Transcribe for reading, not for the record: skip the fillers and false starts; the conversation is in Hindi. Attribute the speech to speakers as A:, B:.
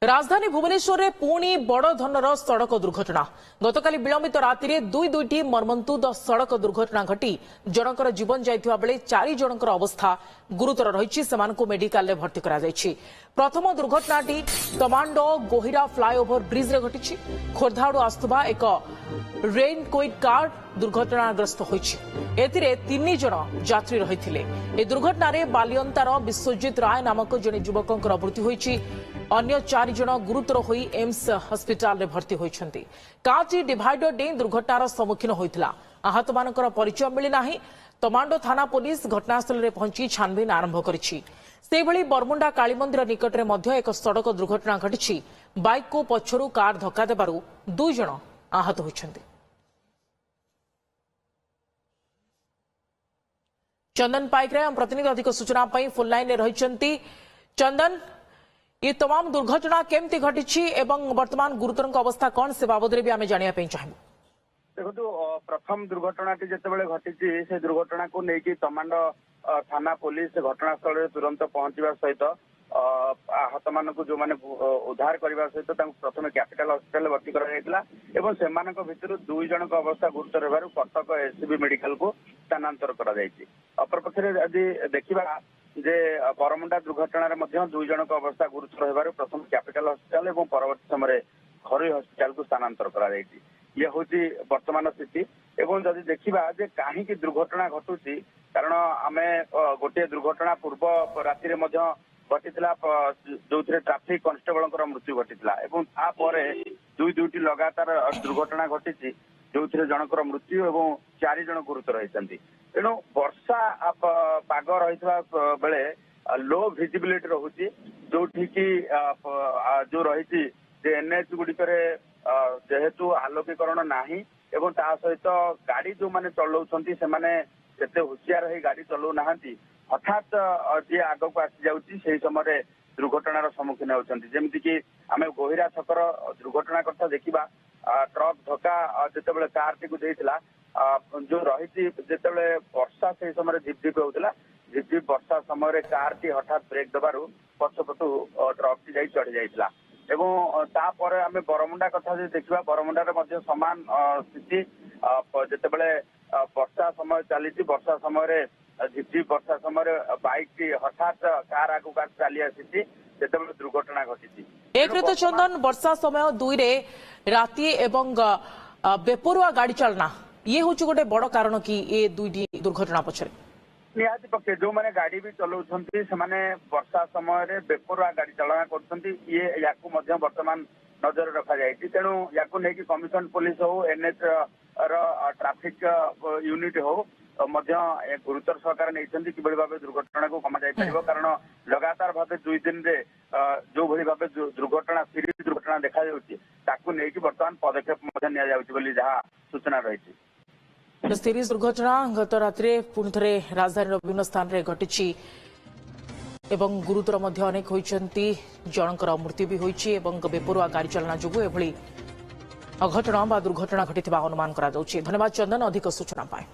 A: राजधानी भुवनेश्वर में पुणी बड़ धरनर सड़क दुर्घटना गतकाली विलंबित राति दुईटी मर्मन्तुद सड़क दुर्घटना घटी जनकर जीवन जाइथिबा बेले 4 जनकर अवस्था गुरुतर रही मेडिकल भर्ती करा जायछि। प्रथम दुर्घटनाटी तमांडो गोहिरा फ्लाईओवर ब्रिज रे घटी। खोर्धाडू आसुवा एक रेनकोट कार दुर्घटनाग्रस्त होइछि। एथिरे 3 जन यात्री रहिथिले। ए दुर्घटना रे बालियंतार विश्वजित राय नामक जने युवकंकर मृत्यु होइछि। अन्य 4 जन गुरुतर होई एम्स हस्पिटाल रे भर्ती होइछन्ति। कारटी डिवाइडर डे दुर्घटनार सम्मुखीन होइथिला। आहत मानकर परिचय मिली नाही। तमांडो थाना पुलिस घटनास्थल रे पहुंची छानबीन आरंभ करिछि। सेभଳି बरमुंडा काली मंदिर निकट रे मध्य एक सड़क दुर्घटना घटिछि। बाइक को पछरु कार धक्का देबारु 2 जन आहत होइछन्ति। चंदन पाइक रे प्रतिनिधि अधिक सूचना पई फोन लाइन रे रहिछन्ति। चंदन, ये तमाम दुर्घटना केमती घटी एवं वर्तमान गुरुतर अवस्था कौन से बाबद भी आम जाना चाहूँ।
B: देखो प्रथम दुर्घटना जितेबाला घटी से दुर्घटना को लेकिन तमांडो थाना पुलिस घटनास्थल में तुरंत पहुंचा सहित आहत मान जो मैंने उद्धार करने सहित प्रथम कैपिटल हॉस्पिटल भर्ती कर भितर 2 जन अवस्था गुरुतर होगा कटक एससीबी मेडिकल को स्थानांतर कर अपरपक्षे यदि देखा जे बरमुंडा दुर्घटना 2 जन अवस्था गुरुतर होगा प्रथम कैपिटल हॉस्पिटल और परवर्ती समय घरोई हॉस्पिटल को स्थानांतर कर ये हूँ वर्तमान स्थिति। एवं जदि देखा जे कहीं दुर्घटना घटुची कारण आम गोटे दुर्घटना पूर्व राति घटी जो ट्राफिक कॉन्स्टेबल मृत्यु घटी दुईटी लगातार दुर्घटना घटी जो जनकर मृत्यु और 4 जन गुरुतर होती। तेणु वर्षा पाग रही बेले लो विजिबिलिटी रोचे जो जो रही एनएच गुड़िक जेहेतु आलोकीकरण नाही एवं ता सहित गाड़ी जो माने चलाउछंती से माने सेते होशियार है गाड़ी चलाउ नाहंती हठात जे आग को आसी जाउची सेही समय दुर्घटनार सम्मुखीन होउछंती। जेमिति कि आमे गोहिरा छकर दुर्घटना कथा देखिबा ट्रक धक्का जेतेबेले कार टी को देइतिला जो रही जेतेबेले वर्षा से समय झिपझिप होउतिला झिपझिप वर्षा समय कार टी हठात ब्रेक दबारु पछपटू ट्रक टी जाई चढ़ी जाइतिला। एवं तापर आम बरमुंडा कथा देखा बरमुंडार सामान स्थिति जितेबाला वर्षा समय चली वर्षा समय झिपझिप वर्षा समय बाइक टी हठात कार आगू चली आसी दुर्घटना घटी।
A: एक तो चंदन वर्षा समय 2 रे राति एवं बेपरुआ गाड़ी चलना ये हूँ गोटे बड़ कारण कि ये 2टी दुर्घटना पछरे
B: निहाती पक्षे जो मैंने गाड़ी भी चलाउछंती से माने वर्षा समय बेपरुआ गाड़ी चालना करछंती ये याकू मध्य वर्तमान नजर रखा जायछि। तेणु याकू नेकी कमिशन पुलिस हो एनएच ट्रैफिक यूनिट हो मध्य गुरुतर सहकार नहीं कि भाव दुर्घटना को कमा जाय परिबो कारण लगातार भाव 2 दिन रे जो भली भाव दुर्घटना सीरीज दुर्घटना देखा जाउछि ताकू नेकी वर्तमान पदक्षेप मध्य निया जाउछि बोली जहा सूचना रही।
A: सीरीज दुर्घटना गत रात्रि पुणी थे राजधानी विभिन्न स्थान में घटी एवं गुरुतर अनेक होती जनकर मृत्यु भी होती बेपरुआ गाड़ी चलना जो अघटना दुर्घटना घटी अनुमान करा। धन्यवाद चंदन अधिक सूचना पाए।